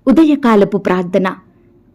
ఉదయకాలపు ప్రార్థన.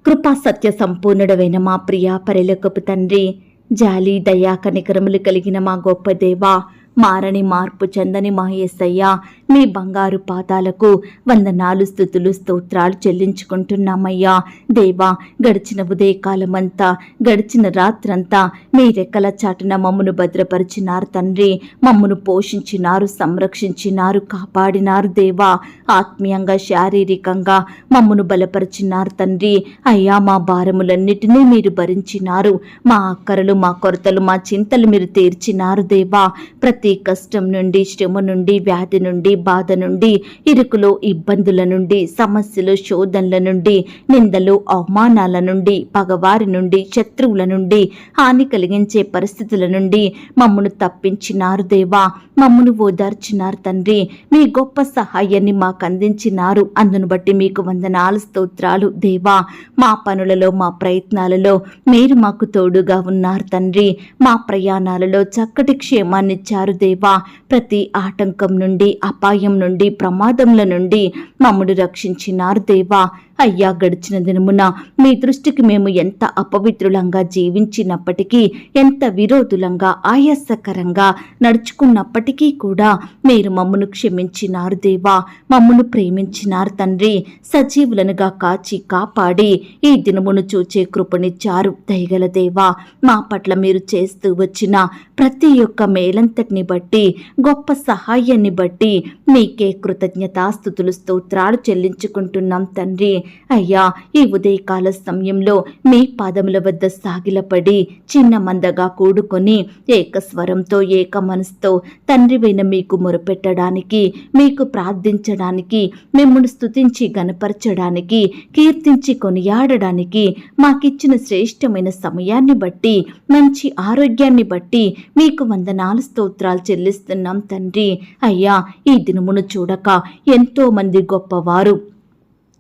కృపా సత్య సంపూర్ణుడవైన మా ప్రియ పరలోకపు తండ్రి, జాలి దయా కనికరములు కలిగిన మా గొప్ప దేవా, మారని మార్పు చెందని మా యేసయ్యా, మీ బంగారు పాదాలకు వందనాలు స్తుతులు స్తోత్రాలు చెల్లించుకుంటున్నామయ్యా. దేవా, గడిచిన ఉదయకాలమంతా, గడిచిన రాత్రంతా మీ రెక్కల చాటున మమ్మను భద్రపరిచినారు తండ్రి. మమ్మను పోషించినారు, సంరక్షించినారు, కాపాడినారు దేవా. ఆత్మీయంగా శారీరకంగా మమ్మను బలపరిచినారు తండ్రి. అయ్యా, మా భారములన్నిటినీ మీరు భరించినారు. మా అక్కరలు, మా కొరతలు, మా చింతలు మీరు తీర్చినారు దేవా. ప్రతి కష్టం నుండి, శ్రమ నుండి, వ్యాధి నుండి, బాధ నుండి, ఇరుకులో ఇబ్బందుల నుండి, సమస్యలు శోధనల నుండి, నిందలు అవమానాల నుండి, పగవారి నుండి, శత్రువుల నుండి, హాని కలిగించే పరిస్థితుల నుండి మమ్మను తప్పించినారు దేవా. మమ్మను ఓదార్చినారు తండ్రి. మీ గొప్ప సహాయాన్ని మాకు అందించినారు. అందును బట్టి మీకు వందనాలు స్తోత్రాలు దేవా. మా పనులలో, మా ప్రయత్నాలలో మీరు మాకు తోడుగా ఉన్నారు తండ్రి. మా ప్రయాణాలలో చక్కటి క్షేమాన్నిచ్చారు దేవా. ప్రతి ఆటంకం నుండి, అపాయం నుండి, ప్రమాదముల నుండి మమ్మను రక్షించినారు దేవా. అయ్యా, గడిచిన దినమున మీ దృష్టికి మేము ఎంత అపవిత్రులంగా జీవించినప్పటికీ, ఎంత విరోధులంగా, ఆయాసకరంగా నడుచుకున్నప్పటికీ కూడా మీరు మమ్మను క్షమించినారు దేవా. మమ్మను ప్రేమించినారు తండ్రి. సజీవులనుగా కాచి కాపాడి ఈ దినమును చూచే కృపనిచ్చారు దయగల దేవా. మా పట్ల మీరు చేస్తూ వచ్చిన ప్రతి ఒక్క మేలంతటిని బట్టి, గొప్ప సహాయాన్ని బట్టి మీకే కృతజ్ఞతాస్తుతులు స్తోత్రాలు చెల్లించుకుంటున్నాం తండ్రి. అయ్యా, ఈ ఉదయకాల సమయంలో మీ పాదముల వద్ద సాగిలపడి చిన్న మందగా కూడుకొని ఏకస్వరంతో, ఏక మనసుతో తండ్రివైన మీకు మొరపెట్టడానికి, మీకు ప్రార్థించడానికి, మిమ్మల్ని స్తుతించి గణపరచడానికి, కీర్తించి కొనియాడడానికి మాకిచ్చిన శ్రేష్టమైన సమయాన్ని బట్టి, మంచి ఆరోగ్యాన్ని బట్టి మీకు వందనాలు స్తోత్రాలు చెల్లిస్తున్నాం తండ్రి. అయ్యా, ఈ దినమును చూడక ఎంతో మంది గొప్పవారు,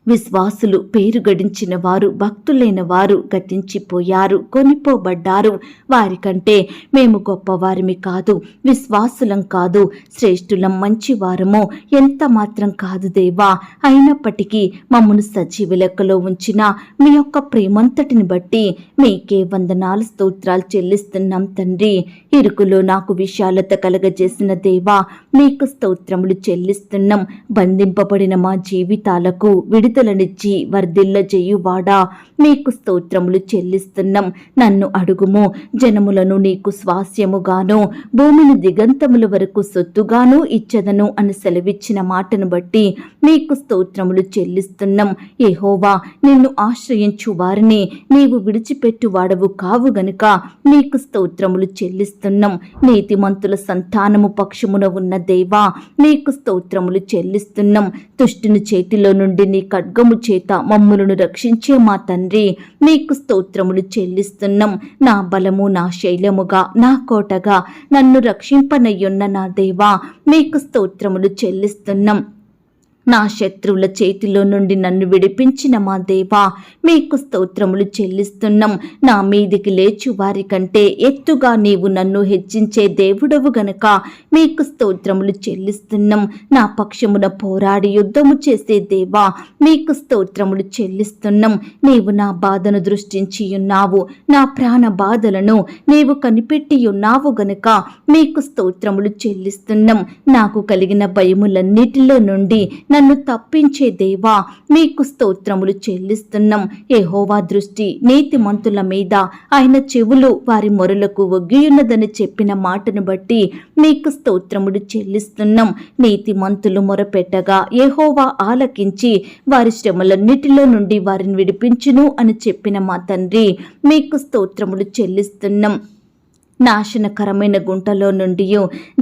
విశ్వాసులు, పేరు గడించిన వారు, భక్తులైన వారు గతించిపోయారు, కొనిపోబడ్డారు. వారికంటే మేము గొప్పవారిమి కాదు, విశ్వాసులం కాదు, శ్రేష్ఠులం, మంచివారము ఎంత మాత్రం కాదు దేవా. అయినప్పటికీ మమ్మను సజీవ లెక్కలో ఉంచిన మీ యొక్క ప్రేమంతటిని బట్టి మీకే వందనాలు స్తోత్రాలు చెల్లిస్తున్నాం తండ్రి. ఇరుకులో నాకు విశాలత కలగజేసిన దేవా, మీకు స్తోత్రములు చెల్లిస్తున్నాం. బంధింపబడిన మా జీవితాలకు విడుదలనిచ్చి వర్ధిల్లజేయువాడా, మీకు స్తోత్రములు చెల్లిస్తున్నాం. నన్ను అడుగుము, జనములను నీకు స్వాస్యముగాను, భూమిని దిగంతముల వరకు సొత్తుగాను ఇచ్చదను అని సెలవిచ్చిన మాటను బట్టి మీకు స్తోత్రములు చెల్లిస్తున్నాం. యెహోవా, నిన్ను ఆశ్రయించు వారిని నీవు విడిచిపెట్టువాడవు కావు గనుక నీకు స్తోత్రములు చెల్లిస్తున్నాం. నీతిమంతుల సంతానము పక్షమున ఉన్న దేవా, నీకు స్తోత్రములు చెల్లిస్తున్నాం. దుష్టుని చేతిలో నుండి నీ ఖడ్గము చేత మమ్ములను రక్షించే మా తండ్రి, నీకు స్తోత్రములు చెల్లిస్తున్నాం. నా బలము, నా శైలముగా, నా కోటగా నన్ను రక్షింపనయ్యున్న నా దేవా, మీకు స్తోత్రములు చెల్లిస్తున్నాం. నా శత్రువుల చేతిలో నుండి నన్ను విడిపించిన మా దేవా, మీకు స్తోత్రములు చెల్లిస్తున్నాం. నా మీదికి లేచు వారి కంటే ఎత్తుగా నీవు నన్ను హెచ్చించే దేవుడవు గనక మీకు స్తోత్రములు చెల్లిస్తున్నాం. నా పక్షమున పోరాడి యుద్ధము చేసే దేవా, మీకు స్తోత్రములు చెల్లిస్తున్నాం. నీవు నా బాధను దృష్టించి ఉన్నావు, నా ప్రాణ బాధలను నీవు కనిపెట్టి ఉన్నావు గనక మీకు స్తోత్రములు చెల్లిస్తున్నాం. నాకు కలిగిన భయములన్నిటిలో నుండి నన్ను తప్పించే దేవా, మీకు స్తోత్రములు చెల్లిస్తున్నాం. యెహోవా దృష్టి నీతిమంతుల మీద, ఆయన చెవులు వారి మొరలకు ఒగ్గియున్నదని చెప్పిన మాటను బట్టి మీకు స్తోత్రములు చెల్లిస్తున్నాం. నీతిమంతులు మొరపెట్టగా యెహోవా ఆలకించి వారి శ్రమలన్నిటిలో నుండి వారిని విడిపించును అని చెప్పిన మా తండ్రి, మీకు స్తోత్రములు చెల్లిస్తున్నాం. నాశనకరమైన గుంటలో నుండి,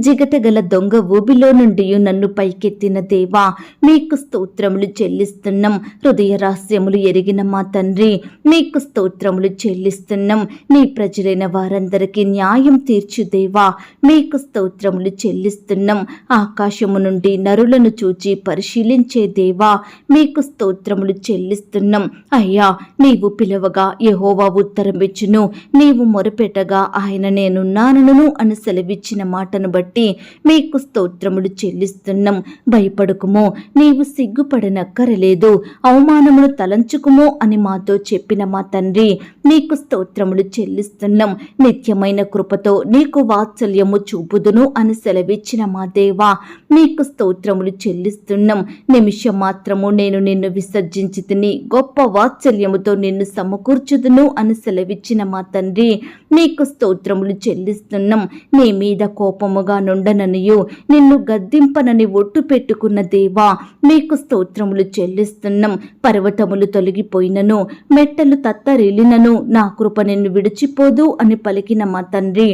జిగటగల దొంగ ఊబిలో నుండి నన్ను పైకెత్తిన దేవా, మీకు స్తోత్రములు చెల్లిస్తున్నాం. హృదయ రహస్యములు ఎరిగిన మా తండ్రి, మీకు స్తోత్రములు చెల్లిస్తున్నాం. నీ ప్రజలైన వారందరికీ న్యాయం తీర్చు దేవా, మీకు స్తోత్రములు చెల్లిస్తున్నాం. ఆకాశము నుండి నరులను చూచి పరిశీలించే దేవా, మీకు స్తోత్రములు చెల్లిస్తున్నాం. అయ్యా, నీవు పిలవగా యెహోవా ఉత్తరమిచ్చును, నీవు మొరపెట్టగా ఆయన నేనున్నాను అని సెలవిచ్చిన మాటను బట్టి మీకు స్తోత్రములు చెల్లిస్తున్నాం. భయపడకుమో, నీవు సిగ్గుపడనక్కరలేదు, అవమానమును తలంచుకుమో అని మాతో చెప్పిన మా తండ్రి నీకు స్తోత్రములు చెల్లిస్తున్నాం. నిత్యమైన కృపతో నీకు వాత్సల్యము చూపుదును అని సెలవిచ్చిన మా దేవా నీకు స్తోత్రములు చెల్లిస్తున్నాం. నిమిషం మాత్రము నేను నిన్ను విసర్జించి తిని గొప్ప వాత్సల్యముతో నిన్ను సమకూర్చుదును అని సెలవిచ్చిన మా తండ్రి నీకు స్తోత్రములు చెల్లిస్తున్నాం. నీ మీద కోపముగా నుండననియు నిన్ను గద్దింపనని ఒట్టు పెట్టుకున్న దేవా నీకు స్తోత్రములు చెల్లిస్తున్నాం. పర్వతములు తొలగిపోయినను, మెట్టలు తత్తరిల్లినను నా కృప నిన్ను విడిచిపోదు అని పలికిన మా తండ్రి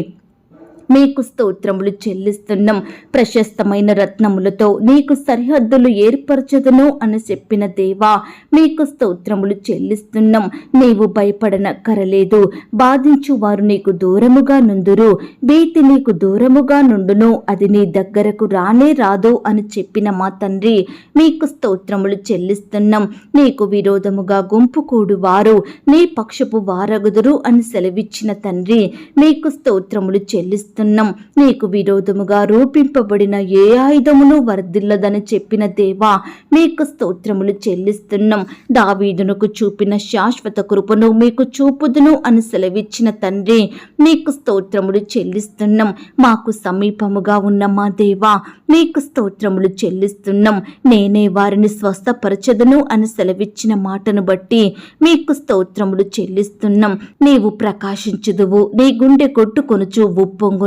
మీకు స్తోత్రములు చెల్లిస్తున్నాం. ప్రశస్తమైన రత్నములతో నీకు సరిహద్దులు ఏర్పరచదును అని చెప్పిన దేవా మీకు స్తోత్రములు చెల్లిస్తున్నాం. నీవు భయపడనక్కరలేదు, బాధించు వారు నీకు దూరముగా నుందురు, భీతి నీకు దూరముగా నుండును, అది నీ దగ్గరకు రానే రాదు అని చెప్పిన మా తండ్రి మీకు స్తోత్రములు చెల్లిస్తున్నాం. నీకు విరోధముగా గుంపు కూడు వారు నీ పక్షపు వారగుదురు అని సెలవిచ్చిన తండ్రి మీకు స్తోత్రములు చెల్లిస్తున్నాం. నీకు విరోధముగా రూపింపబడిన ఏ ఆయుధమును వర్ధిల్లదని చెప్పిన దేవా మీకు స్తోత్రములు చెల్లిస్తున్నాం. దావీదునకు చూపిన శాశ్వత కృపను మీకు చూపుదును అని సెలవిచ్చిన తండ్రి మీకు స్తోత్రములు చెల్లిస్తున్నాం. మాకు సమీపముగా ఉన్న మా దేవా మీకు స్తోత్రములు చెల్లిస్తున్నాం. నేనే వారిని స్వస్థపరచదును అని సెలవిచ్చిన మాటను బట్టి మీకు స్తోత్రములు చెల్లిస్తున్నాం. నీవు ప్రకాశించుదువు, నీ గుండె కొట్టుకొనుచు ఉప్పొంగును,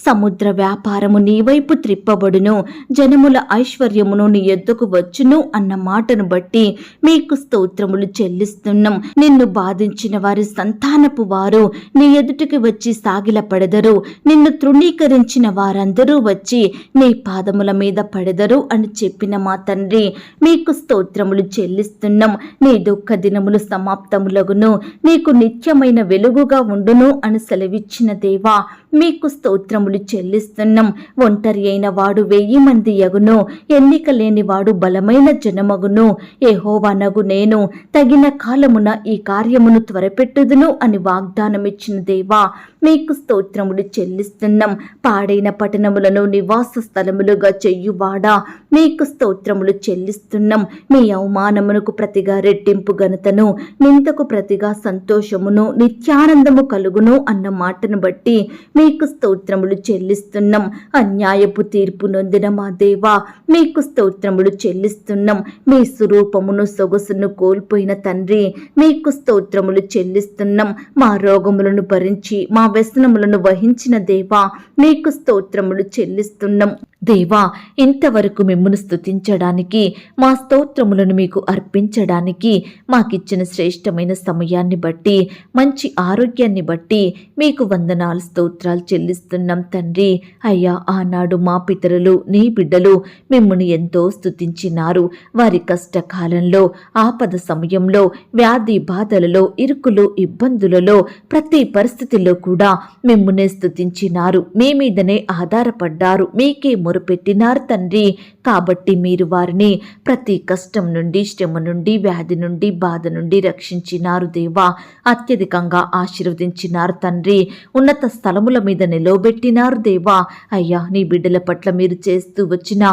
సముద్ర వ్యాపారము నీ వైపు త్రిప్పబడును, జనముల ఐశ్వర్యమును నీ ఎద్దుకు వచ్చును అన్న మాటను బట్టి మీకు స్తోత్రములు చెల్లిస్తున్నాం. నిన్ను బాధించిన వారి సంతానపు వారు నీ ఎదుటికి వచ్చి సాగిలపడెదరు, నిన్ను తృణీకరించిన వారందరూ వచ్చి నీ పాదముల మీద పడెదరు అని చెప్పిన మా తండ్రి మీకు స్తోత్రములు చెల్లిస్తున్నాం. నీ దుఃఖ దినములు సమాప్తములగును, నీకు నిత్యమైన వెలుగుగా ఉండును అని సెలవిచ్చిన దేవా మీకు స్తోత్రములు చెల్లిస్తున్నాం. ఒంటరి అయిన వాడు 1000 మంది యగును, ఎన్నిక లేని వాడు బలమైన జనమగును. యెహోవానగు నేను తగిన కాలమున ఈ కార్యమును త్వరపెట్టుదును అని వాగ్దానమిచ్చిన దేవా మీకు స్తోత్రములు చెల్లిస్తున్నాం. పాడైన పట్టణములను నివాస స్థలములుగా చెయ్యువాడా మీకు స్తోత్రములు చెల్లిస్తున్నాం. మీ అవమానమునకు ప్రతిగా రెట్టింపు ఘనతను, నిందకు ప్రతిగా సంతోషమును, నిత్యానందము కలుగును అన్న మాటను బట్టి మీకు స్తోత్రములు చెల్లిస్తున్నాం. అన్యాయపు తీర్పు నొందిన మా దేవా మీకు స్తోత్రములు చెల్లిస్తున్నాం. మీ స్వరూపమును సొగసును కోల్పోయిన తండ్రి మీకు స్తోత్రములు చెల్లిస్తున్నాం. మా రోగములను భరించి మా వ్యసనములను వహించిన దేవా మీకు స్తోత్రములు చెల్లిస్తున్నాం. దేవా ఇంతవరకు మిమ్మును స్తుతించడానికి, మా స్తోత్రములను మీకు అర్పించడానికి మాకిచ్చిన శ్రేష్టమైన సమయాన్ని బట్టి, మంచి ఆరోగ్యాన్ని బట్టి మీకు వందనాలు స్తోత్రాలు చెల్లిస్తున్నాం తండ్రి. అయ్యా ఆనాడు మా పితరులు నీ బిడ్డలు మిమ్మును ఎంతో స్తుతించినారు. వారి కష్టకాలంలో, ఆపద సమయంలో, వ్యాధి బాధలలో, ఇరుకులు ఇబ్బందులలో, ప్రతి పరిస్థితిలో కూడా మిమ్మునే స్తుతించినారు. మీ మీదనే ఆధారపడ్డారు, మీకే మొరుపెట్టినారు తండ్రి. కాబట్టి మీరు వారిని ప్రతి కష్టం నుండి, శ్రమ నుండి, వ్యాధి నుండి, బాధ నుండి రక్షించినారు దేవా. అత్యధికంగా ఆశీర్వదించినారు తండ్రి. ఉన్నత స్థలముల మీద నిలవబెట్టినారు దేవా. అయ్యా నీ బిడ్డల పట్ల మీరు చేస్తూ వచ్చిన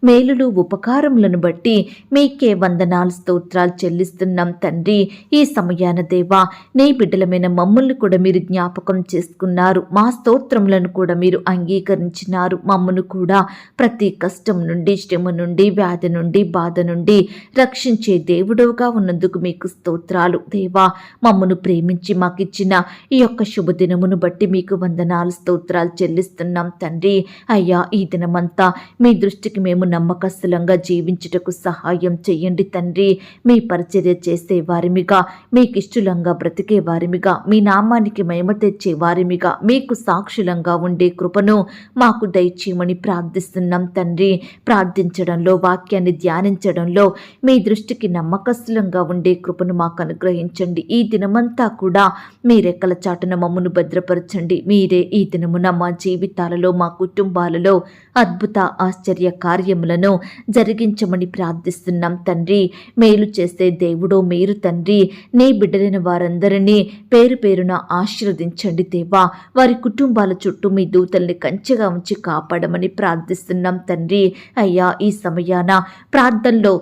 మేలులు ఉపకారములను బట్టి మీకే వందనాలు స్తోత్రాలు చెల్లిస్తున్నాం తండ్రి. ఈ సమయాన దేవా నీ బిడ్డలమైన మమ్మల్ని కూడా మీరు జ్ఞాపకం చేసుకున్నారు. మా స్తోత్రములను కూడా మీరు అంగీకరించినారు. మమ్మను కూడా ప్రతి కష్టం నుండి, శ్రమ నుండి, వ్యాధి నుండి, బాధ నుండి రక్షించే దేవుడుగా ఉన్నందుకు మీకు స్తోత్రాలు దేవా. మమ్మను ప్రేమించి మాకిచ్చిన ఈ యొక్క శుభదినమును బట్టి మీకు వందనాలు స్తోత్రాలు చెల్లిస్తున్నాం తండ్రి. అయ్యా ఈ దినమంతా మీ దృష్టికి మేము నమ్మకస్తులంగా జీవించుటకు సహాయం చెయ్యండి తండ్రి. మీ పరిచర్య చేసే వారిమిగా, మీకు ఇష్టలంగా బ్రతికే వారిమిగా, మీ నామానికి మహిమ తెచ్చే వారిమిగా, మీకు సాక్షులంగా ఉండే కృపను మాకు దయచేయమని ప్రార్థిస్తున్నాం ప్రార్థిస్తున్నాం తండ్రి. ప్రార్థించడంలో, వాక్యాన్ని ధ్యానించడంలో మీ దృష్టికి నమ్మకస్తులంగా ఉండే కృపను మాకు అనుగ్రహించండి. ఈ దినమంతా కూడా మీ రెక్కల చాటున మమ్మను భద్రపరచండి. మీరే ఈ దినమున మా జీవితాలలో, మా కుటుంబాలలో అద్భుత ఆశ్చర్య కార్యములను జరిగించమని ప్రార్థిస్తున్నాం తండ్రి. మేలు చేసే దేవుడో మీరు తండ్రి. నీ బిడ్డలైన వారందరినీ పేరు పేరున ఆశీర్వదించండి దేవా. వారి కుటుంబాల చుట్టూ మీ దూతల్ని కంచెగా ఉంచి కాపాడమని ప్రార్థిస్తున్నాం తండ్రి. అయ్యా, ఈ సమయాన ప్రార్థనలో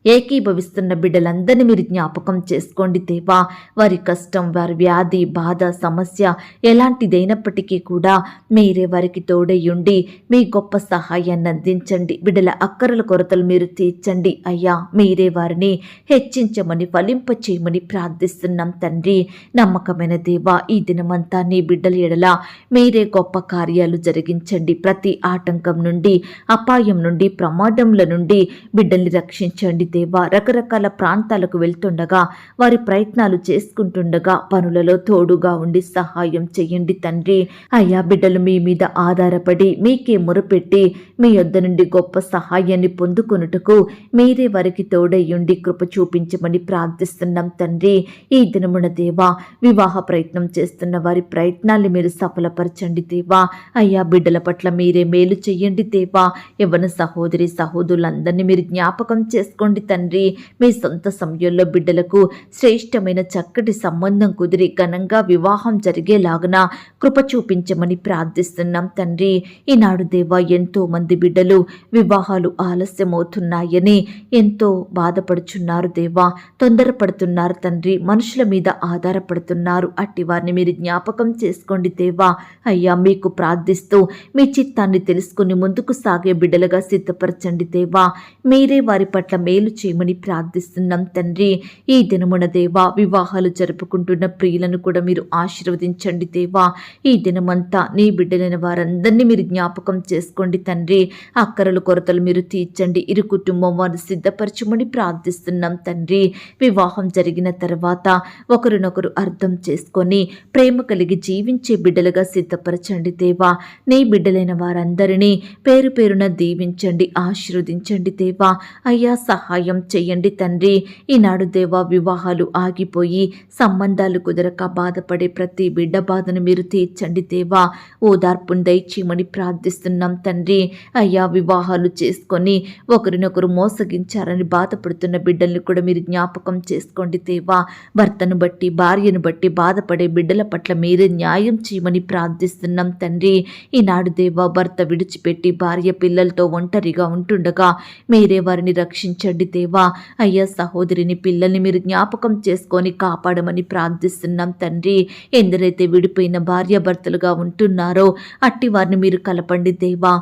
ఏకీభవిస్తున్న బిడ్డలందరినీ మీరు జ్ఞాపకం చేసుకోండి దేవా. వారి కష్టం, వారి వ్యాధి, బాధ, సమస్య ఎలాంటిదైనప్పటికీ కూడా మీరే వారికి తోడయ్యుండి మీ గొప్ప సహాయాన్ని అందించండి. బిడ్డల అక్కరల కొరతలు మీరు తీర్చండి అయ్యా. మీరే వారిని హెచ్చించమని, ఫలింప చేయమని ప్రార్థిస్తున్నాం తండ్రి. నమ్మకమైన దేవా, ఈ దినమంతా నీ బిడ్డల ఎడల మీరే గొప్ప కార్యాలు జరిగించండి. ప్రతి ఆటంకం నుండి, అపాయం నుండి, ప్రమాదముల నుండి బిడ్డల్ని రక్షించండి దేవా. రకరకాల ప్రాంతాలకు వెళ్తుండగా, వారి ప్రయత్నాలు చేసుకుంటుండగా పనులలో తోడుగా ఉండి సహాయం చెయ్యండి తండ్రి. అయ్యా, బిడ్డలు మీ మీద ఆధారపడి మీకే మొరపెట్టి మీ యొద్ద నుండి గొప్ప సహాయాన్ని పొందుకొనుటకు మీరే వారికి తోడయ్యుండి కృప చూపించమని ప్రార్థిస్తున్నాం తండ్రి. ఈ దినమున దేవా, వివాహ ప్రయత్నం చేస్తున్న వారి ప్రయత్నాన్ని మీరు సఫలపరచండి దేవా. అయ్యా, బిడ్డల పట్ల మీరే మేలు చెయ్యండి దేవా. యవ్వన సహోదరి సహోదరులందరినీ మీరు జ్ఞాపకం చేసుకోండి తండ్రి. మీ సొంత సమయంలో బిడ్డలకు శ్రేష్టమైన చక్కటి సంబంధం కుదిరి ఘనంగా వివాహం జరిగేలాగున కృప చూపించమని ప్రార్థిస్తున్నాం తండ్రి. ఈనాడు దేవా, ఎంతో మంది బిడ్డలు వివాహాలు ఆలస్యమవుతున్నాయని ఎంతో బాధపడుచున్నారు దేవా. తొందరపడుతున్నారు తండ్రి. మనుషుల మీద ఆధారపడుతున్నారు. అట్టి వారిని మీరు జ్ఞాపకం చేసుకోండి దేవా. అయ్యా, మీకు ప్రార్థిస్తూ మీ చిత్తాన్ని తెలుసుకుని ముందుకు సాగే బిడ్డలుగా సిద్ధపరచండి దేవా. మీరే వారి పట్ల మేలు చేయమని ప్రార్థిస్తున్నాం తండ్రి. ఈ దినమున దేవా, వివాహాలు జరుపుకుంటున్న ప్రియులను కూడా మీరు ఆశీర్వదించండి దేవా. ఈ దినమంతా నీ బిడ్డలైన వారందరినీ మీరు జ్ఞాపకం చేసుకోండి తండ్రి. అక్కరలు కొరతలు మీరు తీర్చండి. ఇరు కుటుంబం వారిని సిద్ధపరచమని ప్రార్థిస్తున్నాం తండ్రి. వివాహం జరిగిన తర్వాత ఒకరినొకరు అర్థం చేసుకొని ప్రేమ కలిగి జీవించే బిడ్డలుగా సిద్ధపరచండి దేవా. నీ బిడ్డలైన వారందరినీ పేరు పేరున దీవించండి, ఆశీర్వదించండి దేవా. అయ్యా, సహాయం చెయ్యండి తండ్రి. ఈనాడు దేవా, వివాహాలు ఆగిపోయి సంబంధాలు కుదరక బాధపడే ప్రతి బిడ్డ బాధను మీరు తీర్చండి దేవా. ఓదార్పును దయచేయమని ప్రార్థిస్తున్నాం తండ్రి. అయ్యా, వివాహాలు చేసుకొని ఒకరినొకరు మోసగించారని బాధపడుతున్న బిడ్డల్ని కూడా మీరు జ్ఞాపకం చేసుకోండి దేవా. భర్తను బట్టి, భార్యను బట్టి బాధపడే బిడ్డల పట్ల మీరే న్యాయం చేయమని ప్రార్థిస్తున్నాం తండ్రి. ఈనాడు దేవా, భర్త విడిచిపెట్టి భార్య పిల్లలతో ఒంటరిగా ఉంటుండగా మీరే వారిని రక్షించండి దేవా. అయ్యా, సహోదరిని, పిల్లల్ని మీరు జ్ఞాపకం చేసుకొని కాపాడమని ప్రార్థిస్తున్నాం తండ్రి. ఎందరైతే విడిపోయిన భార్యాభర్తలుగా ఉంటున్నారో అట్టి వారిని మీరు కలపండి దేవా.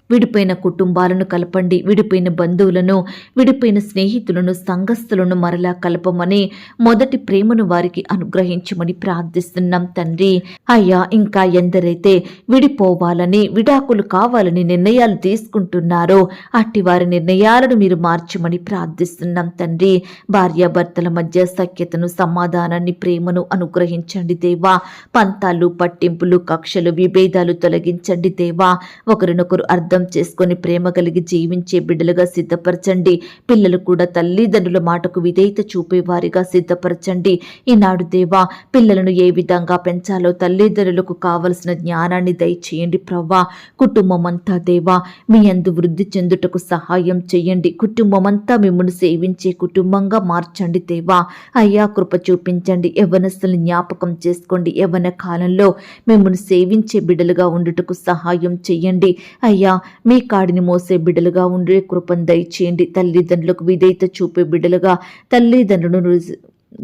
విడిపోయిన కుటుంబాలను కలపండి. విడిపోయిన బంధువులను, విడిపోయిన స్నేహితులను, సంఘస్థులను మరలా కలపమని, మొదటి ప్రేమను వారికి అనుగ్రహించమని ప్రార్థిస్తున్నాం తండ్రి. అయ్యా, ఇంకా ఎందరైతే విడిపోవాలని, విడాకులు కావాలని నిర్ణయాలు తీసుకుంటున్నారో అట్టి వారి నిర్ణయాలను మీరు మార్చమని ప్రార్థిస్తున్నాం తండ్రి. భార్యాభర్తల మధ్య సఖ్యతను, సమాధానాన్ని, ప్రేమను అనుగ్రహించండి దేవా. పంతాలు, పట్టింపులు, కక్షలు, విభేదాలు తొలగించండి దేవా. ఒకరినొకరు అర్థం చేసుకొని ప్రేమ కలిగి జీవించే బిడ్డలుగా సిద్ధపరచండి. పిల్లలు కూడా తల్లిదండ్రుల మాటకు విధేయత చూపేవారిగా సిద్ధపరచండి. ఈనాడు దేవా, పిల్లలను ఏ విధంగా పెంచాలో తల్లిదండ్రులకు కావలసిన జ్ఞానాన్ని దయచేయండి ప్రవ్వా. కుటుంబమంతా దేవా, మీ యందు వృద్ధి చెందుటకు సహాయం చేయండి. కుటుంబమంతా మిమ్మల్ని సేవించే కుటుంబంగా మార్చండి దేవా. అయ్యా, కృప చూపించండి. యవ్వనస్తుల్ని జ్ఞాపకం చేసుకోండి. యవ్వన కాలంలో మిమ్మల్ని సేవించే బిడ్డలుగా ఉండుటకు సహాయం చేయండి. అయ్యా, మీ కాడిని మోసే బిడ్డలుగా ఉండే కృపను దయచేయండి. తల్లిదండ్రులకు విధేయత చూపే బిడ్డలుగా, తల్లిదండ్రులను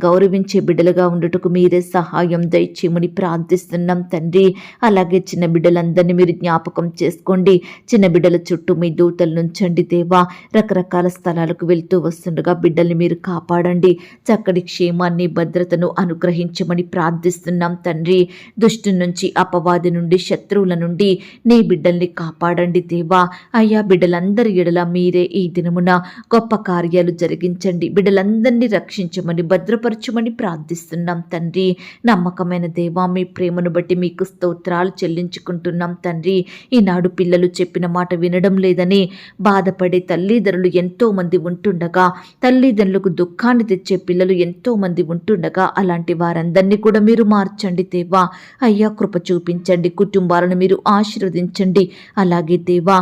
గౌరవించే బిడ్డలుగా ఉండుటకు మీరే సహాయం దయచేయమని ప్రార్థిస్తున్నాం తండ్రి. అలాగే చిన్న బిడ్డలందరినీ మీరు జ్ఞాపకం చేసుకోండి. చిన్న బిడ్డల చుట్టూ మీ దూతలు నుంచండి దేవా. రకరకాల స్థలాలకు వెళ్తూ వస్తుండగా బిడ్డల్ని మీరు కాపాడండి. చక్కటి క్షేమాన్ని, భద్రతను అనుగ్రహించమని ప్రార్థిస్తున్నాం తండ్రి. దుష్టు నుంచి, అపవాది నుండి, శత్రువుల నుండి నీ బిడ్డల్ని కాపాడండి దేవా. అయ్యా, బిడ్డలందరి ఎడల మీరే ఈ దినమున గొప్ప కార్యాలు జరిగించండి. బిడ్డలందరినీ రక్షించమని, భద్ర భద్రపరచమని ప్రార్థిస్తున్నాం తండ్రి. నమ్మకమైన దేవా, మీ ప్రేమను బట్టి మీకు స్తోత్రాలు చెల్లించుకుంటున్నాం తండ్రి. ఈనాడు పిల్లలు చెప్పిన మాట వినడం లేదని బాధపడే తల్లిదండ్రులు ఎంతో మంది ఉంటుండగా, తల్లిదండ్రులకు దుఃఖాన్ని తెచ్చే పిల్లలు ఎంతో మంది ఉంటుండగా, అలాంటి వారందరినీ కూడా మీరు మార్చండి దేవా. అయ్యా, కృప చూపించండి, కుటుంబాలను మీరు ఆశీర్వదించండి. అలాగే దేవా,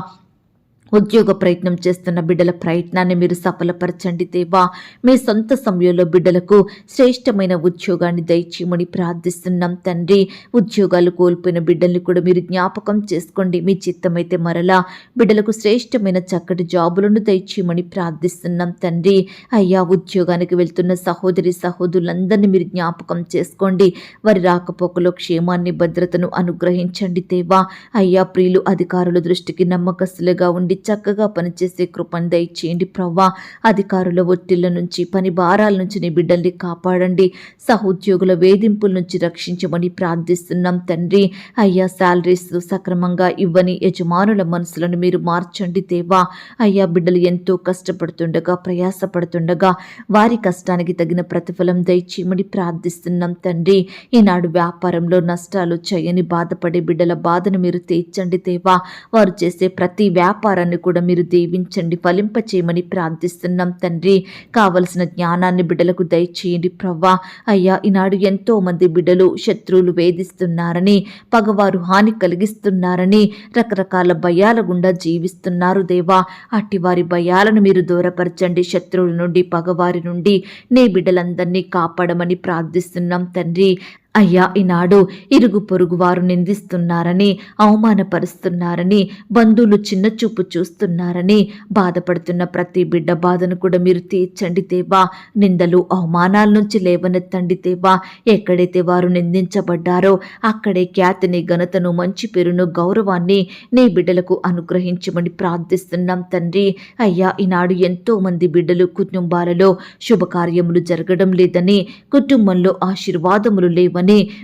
ఉద్యోగ ప్రయత్నం చేస్తున్న బిడ్డల ప్రయత్నాన్ని మీరు సఫలపరచండి దేవా. మీ సొంత సమయంలో బిడ్డలకు శ్రేష్టమైన ఉద్యోగాన్ని దయచేయమని ప్రార్థిస్తున్నాం తండ్రి. ఉద్యోగాలు కోల్పోయిన బిడ్డల్ని కూడా మీరు జ్ఞాపకం చేసుకోండి. మీ చిత్తమైతే మరలా బిడ్డలకు శ్రేష్టమైన చక్కటి జాబులను దయచేయమని ప్రార్థిస్తున్నాం తండ్రి. అయ్యా, ఉద్యోగానికి వెళ్తున్న సహోదరి సహోదరులందరినీ మీరు జ్ఞాపకం చేసుకోండి. వారి రాకపోకలో క్షేమాన్ని భద్రతను అనుగ్రహించండి దేవా. అయ్యా, ప్రియులు అధికారుల దృష్టికి నమ్మకస్తులుగా ఉండి చక్కగా పనిచేసే కృపను దయచేయండి ప్రవ్వా. అధికారుల ఒత్తిళ్ల నుంచి, పని భారాల నుంచి నీ బిడ్డల్ని కాపాడండి. సహోద్యోగుల వేధింపుల నుంచి రక్షించమని ప్రార్థిస్తున్నాం తండ్రి. అయ్యా, శాలరీస్ సక్రమంగా ఇవ్వని యజమానుల మనసులను మీరు మార్చండి దేవా. అయ్యా, బిడ్డలు ఎంతో కష్టపడుతుండగా, ప్రయాసపడుతుండగా వారి కష్టానికి తగిన ప్రతిఫలం దయచేయమని ప్రార్థిస్తున్నాం తండ్రి. ఈనాడు వ్యాపారంలో నష్టాలు చేయని బాధపడే బిడ్డల బాధను మీరు తీర్చండి దేవా. వారు చేసే ప్రతి వ్యాపారాన్ని కూడా మీరు దీవించండి, ఫలింపచేయమని ప్రార్థిస్తున్నాం తండ్రి. కావలసిన జ్ఞానాన్ని బిడ్డలకు దయచేయండి ప్రవ్వా. అయ్యా, ఈనాడు ఎంతో మంది బిడ్డలు శత్రువులు వేధిస్తున్నారని, పగవారు హాని కలిగిస్తున్నారని, రకరకాల భయాల గుండా జీవిస్తున్నారు దేవా. అట్టి వారి భయాలను మీరు దూరపరచండి. శత్రువుల నుండి, పగవారి నుండి నీ బిడ్డలందరినీ కాపాడమని ప్రార్థిస్తున్నాం తండ్రి. అయ్యా, ఈనాడు ఇరుగు పొరుగు వారు నిందిస్తున్నారని, అవమానపరుస్తున్నారని, బంధువులు చిన్న చూపు చూస్తున్నారని బాధపడుతున్న ప్రతి బిడ్డ బాధను కూడా మీరు తీర్చండి దేవా. నిందలు, అవమానాల నుంచి లేవనెత్తండి దేవా. ఎక్కడైతే వారు నిందించబడ్డారో అక్కడే ఖ్యాతిని, ఘనతను, మంచి పేరును, గౌరవాన్ని నీ బిడ్డలకు అనుగ్రహించమని ప్రార్థిస్తున్నాం తండ్రి. అయ్యా, ఈనాడు ఎంతో మంది బిడ్డలు కుటుంబాలలో శుభకార్యములు జరగడం లేదని, కుటుంబంలో ఆశీర్వాదములు లేవని,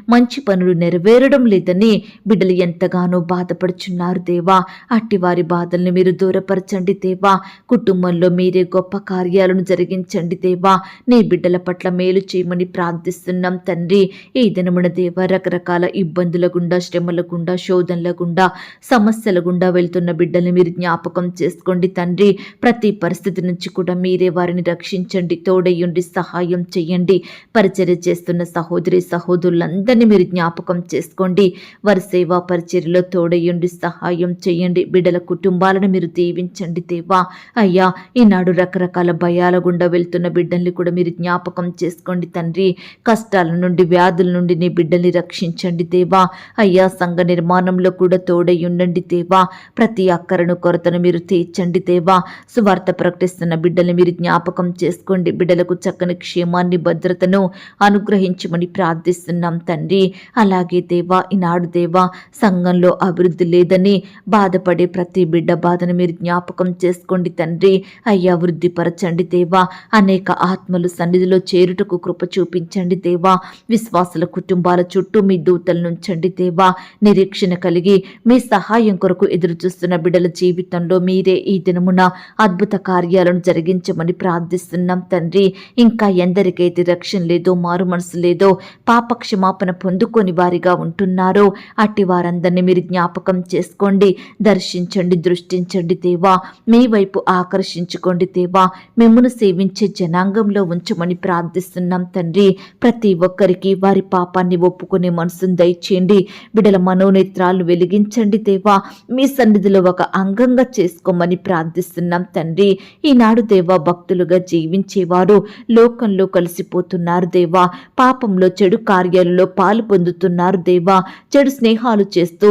మంచి పనులు నెరవేరడం లేదని బిడ్డలు ఎంతగానో బాధపడుచున్నారు దేవా. అట్టి వారి బాధల్ని మీరు దూరపరచండి దేవా. కుటుంబంలో మీరే గొప్ప కార్యాలను జరిగించండి దేవా. నీ బిడ్డల పట్ల మేలు చేయమని ప్రార్థిస్తున్నాం తండ్రి. ఈ దినమున దేవా, రకరకాల ఇబ్బందుల గుండా, శ్రమల గుండా, శోధనల గుండా, సమస్యల గుండా వెళ్తున్న బిడ్డల్ని మీరు జ్ఞాపకం చేసుకోండి తండ్రి. ప్రతి పరిస్థితి నుంచి కూడా మీరే వారిని రక్షించండి, తోడయ్యుండి సహాయం చేయండి. పరిచర్య చేస్తున్న సహోదరి సహోదరులందరినీ మీరు జ్ఞాపకం చేసుకోండి. వారి సేవా పరిచర్యలో తోడయ్యుండి సహాయం చేయండి. బిడ్డల కుటుంబాలను మీరు దీవించండి దేవా. అయ్యా, ఈనాడు రకరకాల భయాల గుండా వెళ్తున్న బిడ్డల్ని కూడా మీరు జ్ఞాపకం చేసుకోండి తండ్రి. కష్టాల నుండి, వ్యాధుల నుండి నీ బిడ్డల్ని రక్షించండి దేవా. అయ్యా, సంఘ నిర్మాణంలో కూడా తోడయ్యుండండి దేవా. ప్రతి అక్కరను, కొరతను మీరు తీర్చండి దేవా. సువార్త ప్రకటిస్తున్న బిడ్డల్ని మీరు జ్ఞాపకం చేసుకోండి. బిడ్డలకు చక్కని క్షేమాన్ని, భద్రతను అనుగ్రహించమని ప్రార్థిస్తున్నాం తండ్రి. అలాగే దేవా, ఈనాడు దేవా, సంఘంలో అభివృద్ధి లేదని బాధపడే ప్రతి బిడ్డ బాధను మీరు జ్ఞాపకం చేసుకోండి తండ్రి. అయ్యా, వృద్ధి పరచండి దేవా. అనేక ఆత్మలు సన్నిధిలో చేరుటకు కృప చూపించండి దేవా. విశ్వాసుల కుటుంబాల చుట్టూ మీ దూతలను ఉంచండి దేవా. నిరీక్షణ కలిగి మీ సహాయం కొరకు ఎదురు చూస్తున్న బిడ్డల జీవితంలో మీరే ఈ దినమున అద్భుత కార్యాలను జరిగించమని ప్రార్థిస్తున్నాం తండ్రి. ఇంకా ఎందరికైతే రక్షణ లేదో, మారు మనసు లేదో, పాప క్షమాపణ పొందుకొని వారిగా ఉంటున్నారో అట్టి వారందరినీ మీరు జ్ఞాపకం చేసుకోండి, దర్శించండి, దృష్టించండి దేవా. మీ వైపు ఆకర్షించుకోండి దేవా. మిమ్మును సేవించే జనాంగంలో ఉంచమని ప్రార్థిస్తున్నాం తండ్రి. ప్రతి ఒక్కరికి వారి పాపాన్ని ఒప్పుకునే మనసును దయచేయండి. బిడ్డల మనోనేత్రాలు వెలిగించండి దేవా. మీ సన్నిధిలో ఒక అంగంగా చేసుకోమని ప్రార్థిస్తున్నాం తండ్రి. ఈనాడు దేవా, భక్తులుగా జీవించేవారు లోకంలో కలిసిపోతున్నారు దేవా. పాపంలో, చెడు కార్యాలలో పాలు పొందుతున్నారు దేవా. చెడు స్నేహాలు చేస్తూ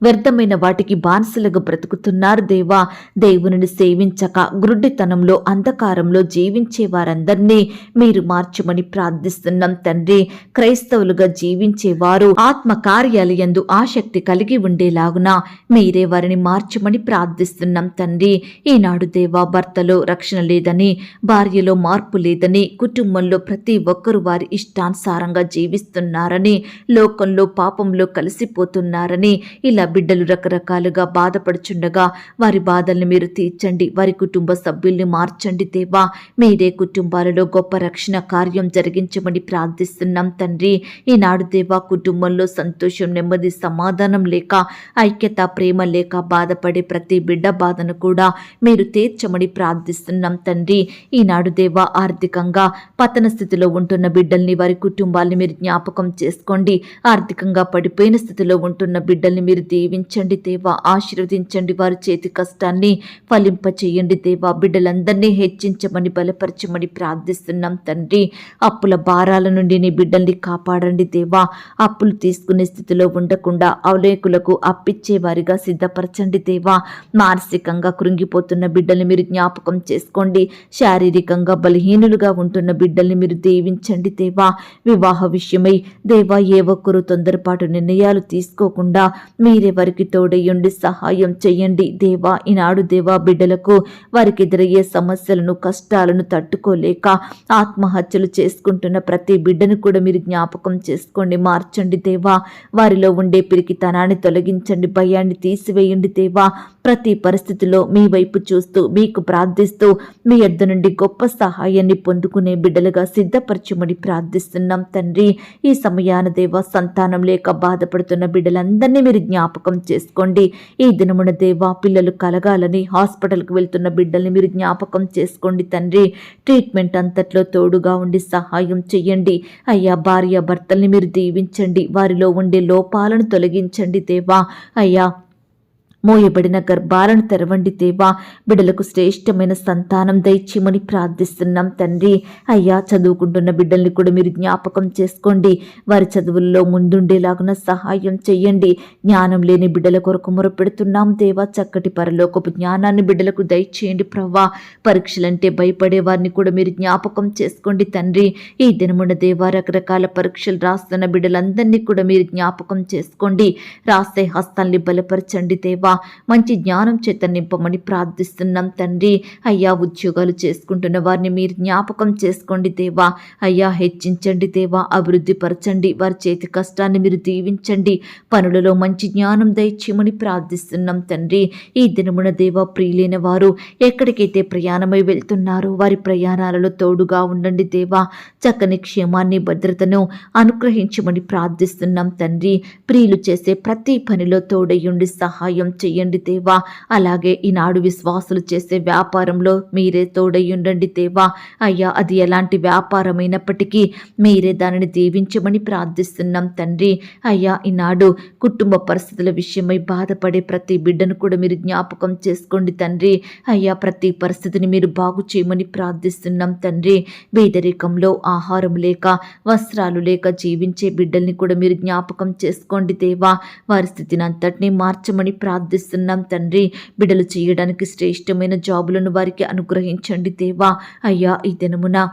వ్యర్థమైన వాటికి బానిసలుగా బ్రతుకుతున్నారు దేవా. దేవునిని సేవించక గ్రుడ్డితనంలో, అంధకారంలో జీవించే వారందరినీ మీరు మార్చమని ప్రార్థిస్తున్నాం తండ్రి. క్రైస్తవులుగా జీవించేవారు ఆత్మ కార్యాలయందు ఆసక్తి కలిగి ఉండేలాగున మీరే వారిని మార్చమని ప్రార్థిస్తున్నాం తండ్రి. ఈనాడు దేవా, భర్తలో రక్షణ లేదని, భార్యలో మార్పు లేదని, కుటుంబంలో ప్రతి ఒక్కరూ వారి ఇష్టానుసారంగా జీవిస్తున్నారని, లోకంలో పాపంలో కలిసిపోతున్నారని, ఇలా బిడ్డలు రకరకాలుగా బాధపడుచుండగా వారి బాధల్ని మీరు తీర్చండి, వారి కుటుంబ సభ్యుల్ని మార్చండి దేవా. మీరే కుటుంబాలలో గొప్ప రక్షణ కార్యం జరిగించమని ప్రార్థిస్తున్నాం తండ్రి. ఈనాడు దేవా, కుటుంబంలో సంతోషం, నెమ్మది, సమాధానం లేక, ఐక్యత, ప్రేమ లేక బాధపడే ప్రతి బిడ్డ బాధను కూడా మీరు తీర్చమని ప్రార్థిస్తున్నాం తండ్రి. ఈనాడు దేవా, ఆర్థికంగా పతన స్థితిలో ఉంటున్న బిడ్డల్ని, వారి కుటుంబాల్ని మీరు జ్ఞాపకం చేసుకోండి. ఆర్థికంగా పడిపోయిన స్థితిలో ఉంటున్న బిడ్డల్ని మీరు దీవించండి దేవా, ఆశీర్వదించండి. వారి చేతి కష్టాన్ని ఫలింప చేయండి దేవా. బిడ్డలందరినీ హెచ్చించమని, బలపరచమని ప్రార్థిస్తున్నాం తండ్రి. అప్పుల భారాల నుండి నీ బిడ్డల్ని కాపాడండి దేవా. అప్పులు తీసుకునే స్థితిలో ఉండకుండా అవలేకులకు అప్పిచ్చే వారిగా సిద్ధపరచండి దేవా. మానసికంగా కృంగిపోతున్న బిడ్డల్ని మీరు జ్ఞాపకం చేసుకోండి. శారీరకంగా బలహీనులుగా ఉంటున్న బిడ్డల్ని మీరు దీవించండి దేవా. వివాహ విషయమై దేవా, ఏ ఒక్కరూ తొందరపాటు నిర్ణయాలు తీసుకోకుండా మీరే వారికి తోడయ్యుండి సహాయం చెయ్యండి దేవా. ఈనాడు దేవా, బిడ్డలకు వారికి ఎదురయ్యే సమస్యలను, కష్టాలను తట్టుకోలేక ఆత్మహత్యలు చేసుకుంటున్న ప్రతి బిడ్డను కూడా మీరు జ్ఞాపకం చేసుకోండి, మార్చండి దేవా. వారిలో ఉండే పిరికితనాన్ని తొలగించండి, భయాన్ని తీసివేయండి దేవా. ప్రతి పరిస్థితిలో మీ వైపు చూస్తూ, మీకు ప్రార్థిస్తూ, మీ యొద్ద నుండి గొప్ప సహాయాన్ని పొందుకునే బిడ్డలుగా సిద్ధపరచమని ప్రార్థిస్తున్నాం తండ్రి. ఈ సమయాన దేవా, సంతానం లేక బాధపడుతున్న బిడ్డలందరినీ మీరు జ్ఞాపకం చేసుకోండి. ఈ దినమున దేవా, పిల్లలు కలగాలని హాస్పిటల్కి వెళ్తున్న బిడ్డల్ని మీరు జ్ఞాపకం చేసుకోండి తండ్రి. ట్రీట్మెంట్ అంతట్లో తోడుగా ఉండి సహాయం చెయ్యండి అయ్యా. భార్య భర్తల్ని మీరు దీవించండి, వారిలో ఉండే లోపాలను తొలగించండి దేవా. అయ్యా, మోయబడిన గర్భాలను తెరవండి దేవా. బిడ్డలకు శ్రేష్టమైన సంతానం దయచేయమని ప్రార్థిస్తున్నాం తండ్రి. అయ్యా, చదువుకుంటున్న బిడ్డల్ని కూడా మీరు జ్ఞాపకం చేసుకోండి. వారి చదువుల్లో ముందుండేలాగున సహాయం చెయ్యండి. జ్ఞానం లేని బిడ్డల కొరకు మొరపెడుతున్నాం దేవా. చక్కటి పరలోకపు జ్ఞానాన్ని బిడ్డలకు దయచేయండి ప్రవ్వా. పరీక్షలంటే భయపడే వారిని కూడా మీరు జ్ఞాపకం చేసుకోండి తండ్రి. ఈ దినమున దేవా, రకరకాల పరీక్షలు రాస్తున్న బిడ్డలందరినీ కూడా మీరు జ్ఞాపకం చేసుకోండి. రాసే హస్తాల్ని బలపరచండి దేవా. మంచి జ్ఞానం చేత నింపమని ప్రార్థిస్తున్నాం తండ్రి. అయ్యా, ఉద్యోగాలు చేసుకుంటున్న వారిని మీరు జ్ఞాపకం చేసుకోండి దేవా. అయ్యా, హెచ్చించండి దేవా, అభివృద్ధి పరచండి. వారి చేతి కష్టాన్ని మీరు దీవించండి. పనులలో మంచి జ్ఞానం దయచేయమని ప్రార్థిస్తున్నాం తండ్రి. ఈ దినమున దేవా, ప్రియులైన వారు ఎక్కడికైతే ప్రయాణమై వెళ్తున్నారో వారి ప్రయాణాలలో తోడుగా ఉండండి దేవా. చక్కని క్షేమాన్ని, భద్రతను అనుగ్రహించమని ప్రార్థిస్తున్నాం తండ్రి. ప్రియులు చేసే ప్రతి పనిలో తోడయ్యుండి సహాయం చెయ్యండి దేవా. అలాగే ఈనాడు విశ్వాసులు చేసే వ్యాపారంలో మీరే తోడయ్యుండండి దేవా. అయ్యా, అది ఎలాంటి వ్యాపారమైనప్పటికీ మీరే దానిని దీవించమని ప్రార్థిస్తున్నాం తండ్రి. అయ్యా, ఈనాడు కుటుంబ పరిస్థితుల విషయమై బాధపడే ప్రతి బిడ్డను కూడా మీరు జ్ఞాపకం చేసుకోండి తండ్రి. అయ్యా, ప్రతి పరిస్థితిని మీరు బాగు చేయమని ప్రార్థిస్తున్నాం తండ్రి. పేదరికంలో ఆహారం లేక, వస్త్రాలు లేక జీవించే బిడ్డల్ని కూడా మీరు జ్ఞాపకం చేసుకోండి దేవా. వారి స్థితిని అంతటినీ మార్చమని ప్రార్థిస్తున్నాం తండ్రి. బిడ్డలు చేయడానికి శ్రేష్టమైన జాబులను వారికి అనుగ్రహించండి దేవా. అయ్యా, ఈ దినమున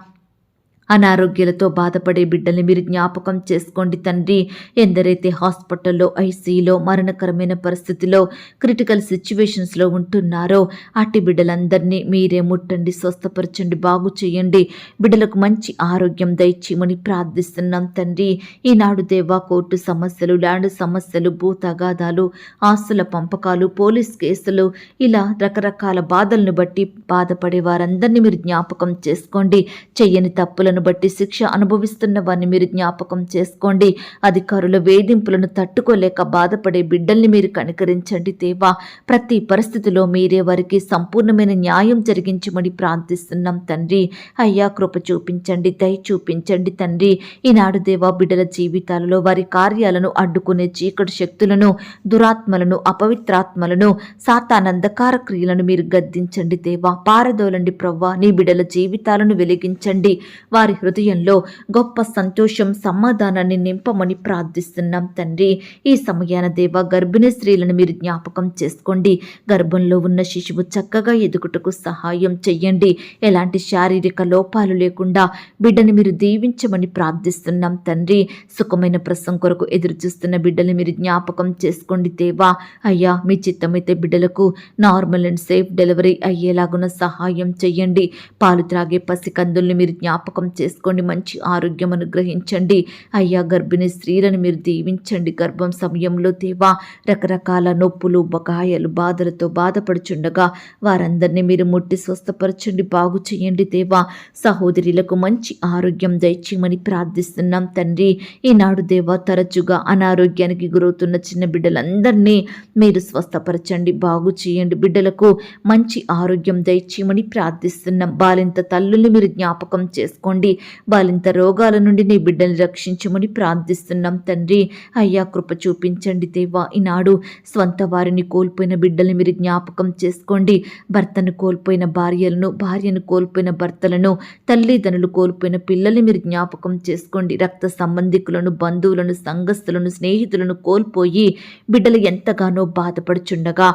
అనారోగ్యాలతో బాధపడే బిడ్డల్ని మీరు జ్ఞాపకం చేసుకోండి తండ్రి. ఎందరైతే హాస్పిటల్లో, ఐసీలో, మరణకరమైన పరిస్థితిలో, క్రిటికల్ సిచ్యువేషన్స్లో ఉంటున్నారో అట్టి బిడ్డలందరినీ మీరే ముట్టండి, స్వస్థపరచండి, బాగు చేయండి. బిడ్డలకు మంచి ఆరోగ్యం దయచేయమని ప్రార్థిస్తున్నాం తండ్రి. ఈనాడు దేవా, కోర్టు సమస్యలు, ల్యాండ్ సమస్యలు, భూ తగాదాలు, ఆస్తుల పంపకాలు, పోలీస్ కేసులు, ఇలా రకరకాల బాధలను బట్టి బాధపడే వారందరినీ మీరు జ్ఞాపకం చేసుకోండి. చెయ్యని తప్పులను బట్టి శిక్ష అనుభవిస్తున్న వారిని మీరు జ్ఞాపకం చేసుకోండి. అధికారుల వేధింపులను తట్టుకోలేక బాధపడే బిడ్డల్ని మీరు కనికరించండి దేవా. ప్రతి పరిస్థితిలో మీరే వారికి సంపూర్ణమైన న్యాయం జరిగించమని ప్రార్థిస్తున్నాం తండ్రి. అయ్యా, కృప చూపించండి, దయ చూపించండి తండ్రి. ఈనాడు దేవా, బిడ్డల జీవితాలలో వారి కార్యాలను అడ్డుకునే చీకటి శక్తులను, దురాత్మలను, అపవిత్రాత్మలను, సాతానంధకార క్రియలను మీరు గద్దించండి దేవా. పారదోలండి ప్రవ్వా. నీ బిడ్డల జీవితాలను వెలిగించండి. వారి హృదయంలో గొప్ప సంతోషం, సమాధానాన్ని నింపమని ప్రార్థిస్తున్నాం తండ్రి. ఈ సమయాన దేవా, గర్భిణీ స్త్రీలను మీరు జ్ఞాపకం చేసుకోండి. గర్భంలో ఉన్న శిశువు చక్కగా ఎదుగుటకు సహాయం చెయ్యండి. ఎలాంటి శారీరక లోపాలు లేకుండా బిడ్డని మీరు దీవించమని ప్రార్థిస్తున్నాం తండ్రి. సుఖమైన ప్రసవం కొరకు ఎదురు చూస్తున్న బిడ్డని మీరు జ్ఞాపకం చేసుకోండి దేవా. అయ్యా, మీ చిత్తమైతే బిడ్డలకు నార్మల్ అండ్ సేఫ్ డెలివరీ అయ్యేలాగున సహాయం చెయ్యండి. పాలు త్రాగే పసికందుల్ని మీరు జ్ఞాపకం చేసుకోండి, మంచి ఆరోగ్యం అనుగ్రహించండి అయ్యా. గర్భిణీ స్త్రీలను మీరు దీవించండి. గర్భం సమయంలో దేవా రకరకాల నొప్పులు, బకాయలు, బాధలతో బాధపడుచుండగా వారందరినీ మీరు ముట్టి స్వస్థపరచండి, బాగు చేయండి దేవా. సహోదరులకు మంచి ఆరోగ్యం దయచేయమని ప్రార్థిస్తున్నాం తండ్రి. ఈనాడు దేవా తరచుగా అనారోగ్యానికి గురవుతున్న చిన్న బిడ్డలందరినీ మీరు స్వస్థపరచండి, బాగు చేయండి. బిడ్డలకు మంచి ఆరోగ్యం దయచేయమని ప్రార్థిస్తున్నాం. బాలింత తల్లుల్ని మీరు జ్ఞాపకం చేసుకోండి. బాలింత రోగాల నుండి నీ బిడ్డల్ని రక్షించమని ప్రార్థిస్తున్నాం తండ్రి. అయ్యా కృప చూపించండి దేవా. ఈనాడు స్వంత వారిని కోల్పోయిన బిడ్డల్ని మీరు జ్ఞాపకం చేసుకోండి. భర్తను కోల్పోయిన భార్యలను, భార్యను కోల్పోయిన భర్తలను, తల్లిదండ్రులు కోల్పోయిన పిల్లల్ని మీరు జ్ఞాపకం చేసుకోండి. రక్త సంబంధికులను, బంధువులను, సంఘస్థులను, స్నేహితులను కోల్పోయి బిడ్డలు ఎంతగానో బాధపడుచుండగా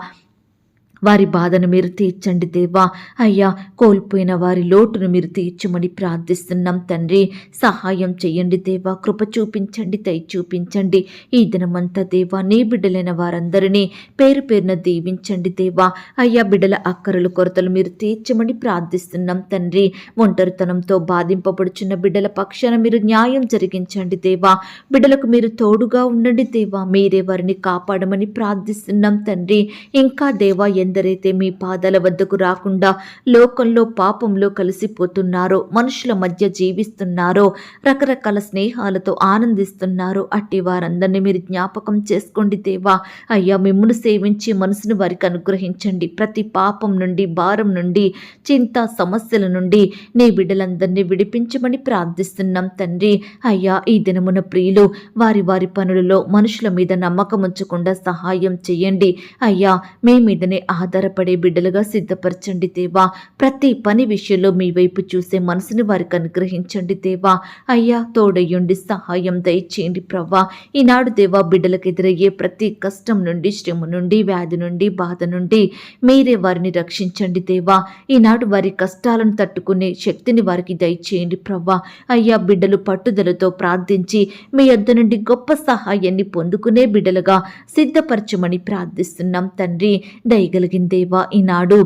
వారి బాధను మీరు తీర్చండి దేవా. అయ్యా కోల్పోయిన వారి లోటును మీరు తీర్చమని ప్రార్థిస్తున్నాం తండ్రి. సహాయం చేయండి దేవా, కృప చూపించండి, దయ చూపించండి. ఈ దినమంతా దేవా నీ బిడ్డలైన వారందరినీ పేరు పేరున దీవించండి దేవా. అయ్యా బిడ్డల అక్కరలు, కొరతలు మీరు తీర్చమని ప్రార్థిస్తున్నాం తండ్రి. ఒంటరితనంతో బాధింపబడుచున్న బిడ్డల పక్షాన మీరు న్యాయం జరిగించండి దేవా. బిడ్డలకు మీరు తోడుగా ఉండండి దేవా. మీరే వారిని కాపాడమని ప్రార్థిస్తున్నాం తండ్రి. ఇంకా దేవా ఎందరైతే మీ పాదాల వద్దకు రాకుండా లోకంలో పాపంలో కలిసిపోతున్నారో, మనుషుల మధ్య జీవిస్తున్నారో, రకరకాల స్నేహాలతో ఆనందిస్తున్నారో అట్టి వారందరినీ మీరు జ్ఞాపకం చేసుకోండి దేవా. అయ్యా మిమ్మును సేవించి మనసును వారికి అనుగ్రహించండి. ప్రతి పాపం నుండి, భారం నుండి, చింత, సమస్యల నుండి నీ బిడ్డలందరినీ విడిపించమని ప్రార్థిస్తున్నాం తండ్రి. అయ్యా ఈ దినమున ప్రియులు వారి వారి పనులలో మనుషుల మీద నమ్మకం ఉంచకుండా సహాయం చేయండి. అయ్యా మీ మీదనే ఆధారపడే బిడ్డలుగా సిద్ధపరచండి దేవా. ప్రతి పని విషయంలో మీ వైపు చూసే మనసుని వారికి అనుగ్రహించండి దేవా. అయ్యా తోడయ్యుండి సహాయం దయచేయండి ప్రవ్వా. ఈనాడు దేవా బిడ్డలకు ఎదురయ్యే ప్రతి కష్టం నుండి, శ్రమ నుండి, వ్యాధి నుండి, బాధ నుండి మీరే వారిని రక్షించండి దేవా. ఈనాడు వారి కష్టాలను తట్టుకునే శక్తిని వారికి దయచేయండి ప్రవ్వా. అయ్యా బిడ్డలు పట్టుదలతో ప్రార్థించి మీ యొద్ద నుండి గొప్ప సహాయాన్ని పొందుకునే బిడ్డలుగా సిద్ధపరచమని ప్రార్థిస్తున్నాం తండ్రి. దయగలిగిన దేవా ఈనాడు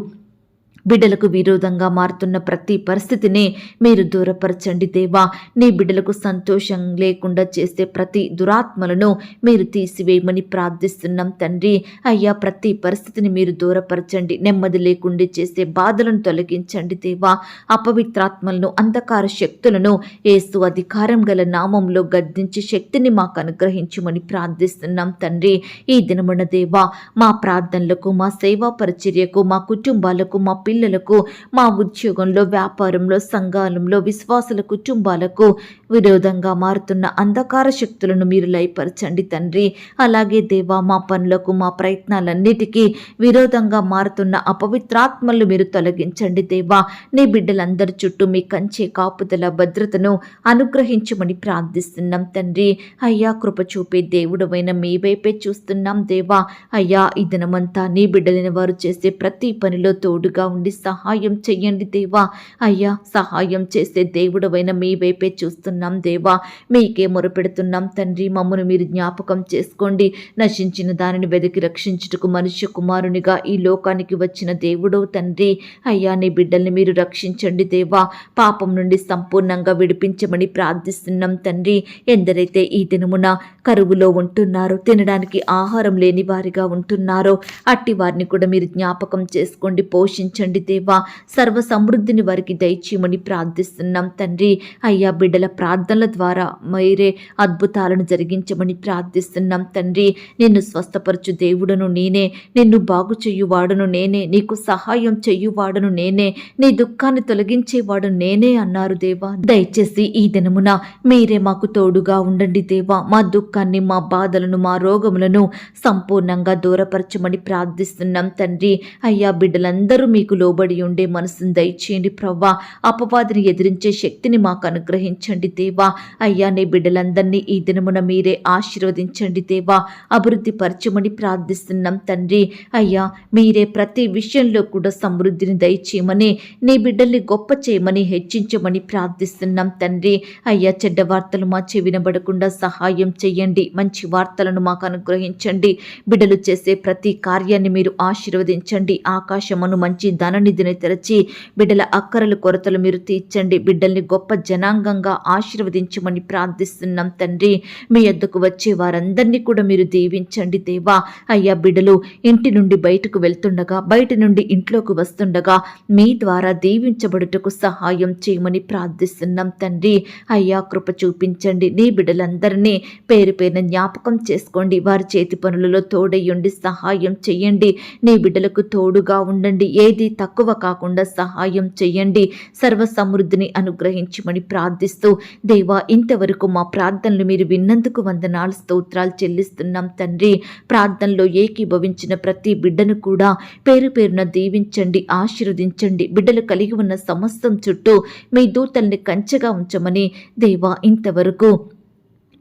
బిడ్డలకు విరోధంగా మారుతున్న ప్రతి పరిస్థితిని మీరు దూరపరచండి దేవా. నీ బిడ్డలకు సంతోషం లేకుండా చేసే ప్రతి దురాత్మలను మీరు తీసివేయమని ప్రార్థిస్తున్నాం తండ్రి. అయ్యా ప్రతి పరిస్థితిని మీరు దూరపరచండి. నెమ్మది లేకుండా చేసే బాధలను తొలగించండి దేవా. అపవిత్రాత్మలను, అంధకార శక్తులను యేసు అధికారం గల నామంలో గద్దించి శక్తిని మాకు అనుగ్రహించమని ప్రార్థిస్తున్నాం తండ్రి. ఈ దినమున దేవా మా ప్రార్థనలకు, మా సేవా పరిచర్యకు, మా కుటుంబాలకు, మా పిల్లలకు, మా ఉద్యోగంలో, వ్యాపారంలో, సంఘాలంలో, విశ్వాసుల కుటుంబాలకు విరోధంగా మారుతున్న అంధకార శక్తులను మీరు లయపరచండి తండ్రి. అలాగే దేవా మా పనులకు, మా ప్రయత్నాలన్నిటికీ విరోధంగా మారుతున్న అపవిత్రాత్మలు మీరు తొలగించండి దేవా. నీ బిడ్డలందరి చుట్టూ మీ కంచె, కాపుదల, భద్రతను అనుగ్రహించమని ప్రార్థిస్తున్నాం తండ్రి. అయ్యా కృప చూపే దేవుడవైన మీ వైపే చూస్తున్నాం దేవా. అయ్యా ఈ దినమంతా నీ బిడ్డలైన వారు చేసే ప్రతి పనిలో తోడుగా ఉండి సహాయం చెయ్యండి దేవా. అయ్యా సహాయం చేసే దేవుడవైన మీ వైపే చూస్తున్నాం దేవా. మీకే మొరపెడుతున్నాం తండ్రి. మమ్మను మీరు జ్ఞాపకం చేసుకోండి. నశించిన దానిని వెతికి రక్షించుటకు మనుష్య కుమారునిగా ఈ లోకానికి వచ్చిన దేవుడవు తండ్రి. అయ్యా నీ బిడ్డల్ని మీరు రక్షించండి దేవా. పాపం నుండి సంపూర్ణంగా విడిపించమని ప్రార్థిస్తున్నాం తండ్రి. ఎందరైతే ఈ దినమున కరువులో ఉంటున్నారో, తినడానికి ఆహారం లేని వారిగా ఉంటున్నారో అట్టి వారిని కూడా మీరు జ్ఞాపకం చేసుకోండి, పోషించండి దేవా. సర్వ సమృద్ధిని వారికి దయచేయమని ప్రార్థిస్తున్నాం తండ్రి. అయ్యా బిడ్డల ప్రార్థనల ద్వారా మీరే అద్భుతాలను జరిగించమని ప్రార్థిస్తున్నాం తండ్రి. నిన్ను స్వస్థపరచు దేవుడను నేనే, నిన్ను బాగు చెయ్యువాడను నేనే, నీకు సహాయం చెయ్యువాడను నేనే, నీ దుఃఖాన్ని తొలగించేవాడు నేనే అన్నారు దేవా. దయచేసి ఈ దినమున మీరే మాకు తోడుగా ఉండండి దేవా. మా దుఃఖాన్ని, మా బాధలను, మా రోగములను సంపూర్ణంగా దూరపరచమని ప్రార్థిస్తున్నాం తండ్రి. అయ్యా బిడ్డలందరూ మీకు లోబడి ఉండే మనసును దయచేయండి ప్రవ్వా. అపవాదిని ఎదిరించే శక్తిని మాకు అనుగ్రహించండి దేవా. అయ్యా నీ బిడ్డలందరినీ ఈ దినమున మీరే ఆశీర్వదించండి దేవా. అభివృద్ధి పరచమని ప్రార్థిస్తున్నాం తండ్రి. అయ్యా మీరే ప్రతి విషయంలో కూడా సమృద్ధిని దయచేయమని, నీ బిడ్డల్ని గొప్ప చేయమని, హెచ్చించమని ప్రార్థిస్తున్నాం తండ్రి. అయ్యా చెడ్డ వార్తలు మా చెవినబడకుండా సహాయం చెయ్యండి. మంచి వార్తలను మాకు అనుగ్రహించండి. బిడ్డలు చేసే ప్రతి కార్యాన్ని మీరు ఆశీర్వదించండి. ఆకాశమును మంచి ధననిధిని తెరచి బిడ్డల అక్కరలు కొరతలు మీరు తీర్చండి. బిడ్డల్ని గొప్ప జనాంగంగా ఆశీర్వదించమని ప్రార్థిస్తున్నాం తండ్రి. మీ యొద్దకు వచ్చే వారందరినీ కూడా మీరు దీవించండి దేవా. అయ్యా, బిడ్డలు ఇంటి నుండి బయటకు వెళ్తుండగా, బయట నుండి ఇంట్లోకి వస్తుండగా మీ ద్వారా దీవించబడుటకు సహాయం చేయమని ప్రార్థిస్తున్నాం తండ్రి. అయ్యా, కృప చూపించండి. నీ బిడ్డలందరినీ పేరు పేరున జ్ఞాపకం చేసుకోండి. వారి చేతి పనులలో తోడయ్యుండి సహాయం చెయ్యండి. నీ బిడ్డలకు తోడుగా ఉండండి. ఏది తక్కువ కాకుండా సహాయం చెయ్యండి. సర్వ సమృద్ధిని అనుగ్రహించమని ప్రార్థిస్తూ దేవా, ఇంతవరకు మా ప్రార్థనలు మీరు విన్నందుకు వందనాలు స్తోత్రాలు చెల్లిస్తున్నాం తండ్రి. ప్రార్థనలో ఏకీభవించిన ప్రతి బిడ్డను కూడా పేరు పేరున దీవించండి, ఆశీర్వదించండి. బిడ్డలు కలిగి ఉన్న సమస్తం చుట్టూ మీ దూతల్ని కంచెగా ఉంచమని దేవా, ఇంతవరకు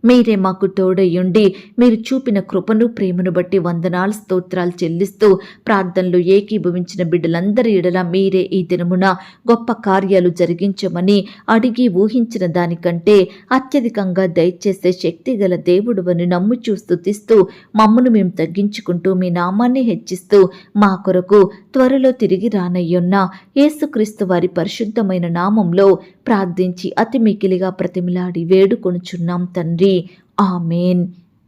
మీరే మాకు తోడయ్యుండి మీరు చూపిన కృపను ప్రేమను బట్టి వందనాలు స్తోత్రాలు చెల్లిస్తూ ప్రార్థనలు ఏకీభవించిన బిడ్డలందరి ఎడల మీరే ఈ దినమున గొప్ప కార్యాలు జరిగించమని అడిగి ఊహించిన దానికంటే అత్యధికంగా దయచేసే శక్తి గల దేవుడువని నమ్ముచూ స్తుతిస్తూ మమ్మను మేము తగ్గించుకుంటూ మీ నామాన్ని హెచ్చిస్తూ మా కొరకు త్వరలో తిరిగి రానయ్యున్న యేసుక్రీస్తు వారి పరిశుద్ధమైన నామంలో ప్రార్థించి అతి మికిలిగా ప్రతిమిలాడి వేడుకొనుచున్నాం తండ్రి. ఆమేన్.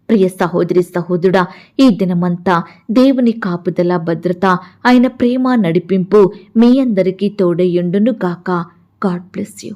ప్రియ సహోదరి సహోదరుడా, ఈ దినమంతా దేవుని కాపుదల, భద్రత, ఆయన ప్రేమ నడిపింపు మీ అందరికీ తోడయ్యుండును గాక. God bless you.